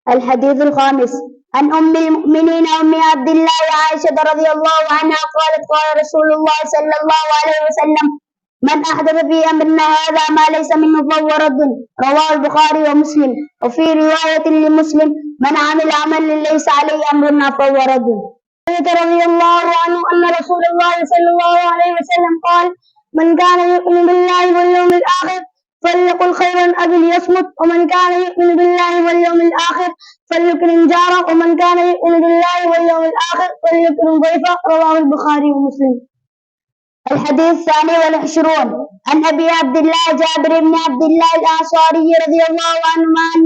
الحديث الخامس عن أم المؤمنين أم عبد الله عائشة رضي الله عنها قالت قال رسول الله صلى الله عليه وسلم من أحدث في أمرنا هذا ما ليس منه فهو رد. رواه البخاري ومسلم. وفي رواية لمسلم من عمل عملا ليس عليه أمرنا فهو رد. رضي الله عنه أن رسول الله صلى الله عليه وسلم قال من كان يؤمن بالله واليوم الآخر فليقل خيرا أو ليصمت ومن كان يؤمن بالله واليوم الآخر فليكرم جاره ومن كان يؤمن بالله واليوم الآخر فليكرم ضيفه. رواه البخاري ومسلم. الحديث الثاني والعشرون عن أبي عبد الله جابر بن عبد الله الأنصاري رضي الله عنهما أن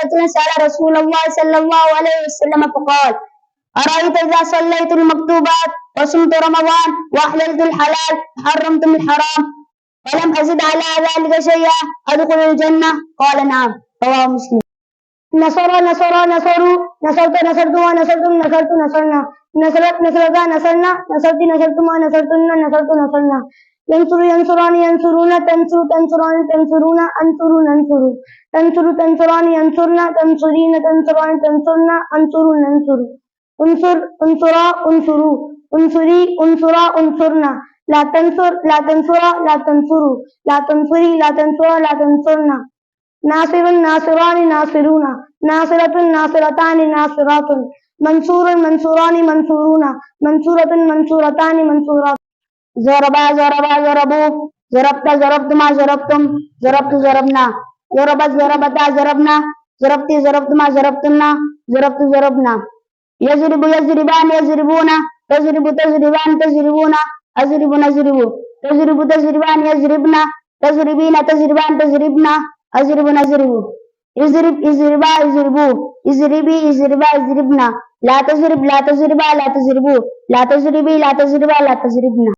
رجلا سأل رسول الله صلى الله عليه وسلم فقال أرأيت إذا صليت المكتوبات وصمت رمضان وأحللت الحلال وحرمت الحرام ولم أزد على ذلك شيئا أدخل الجنة؟ قال نعم. رواه مسلم. نصر نصروا نصرت نصرتما نصرتم نصرت نصرنا نصرت نصرتا نصرنا نصرت نصرتما نصرتن نصرت نصرنا ينصر ينصران ينصرون تنصر تنصران تنصرون أنصروا ننصر تنصر تنصران ينصرنا تنصرين تنصران تنصرنا أنصروا ننصر انصر انصرا انصروا انصري انصرا انصرنا لا تنصر لا تنصرا لا تنصروا لا تنصري لا تنصرا لا تنصرنا ناصر ناصران ناصرون ناصرة ناصرتان ناصرات منصور منصوران منصورون منصورة منصورتان منصورات ضربا ضربا ضربوا ضربت ضربتما ضربتم ضربت ضربنا ضربت ضربتا ضربنا ضربت ضربتما ضربتنا ضربت ضربنا يضرب يضربان يضربون تضرب تضربان تضربون أضرب نضرب تضرب تضربان يضربن تضربين تضربان تضربنا أضرب نضرب اضرب اضربا اضربوا اضربي اضربا اضربنا لا تضرب لا تضربا لا تضربوا لا تضربي لا تضربا لا تضربنا.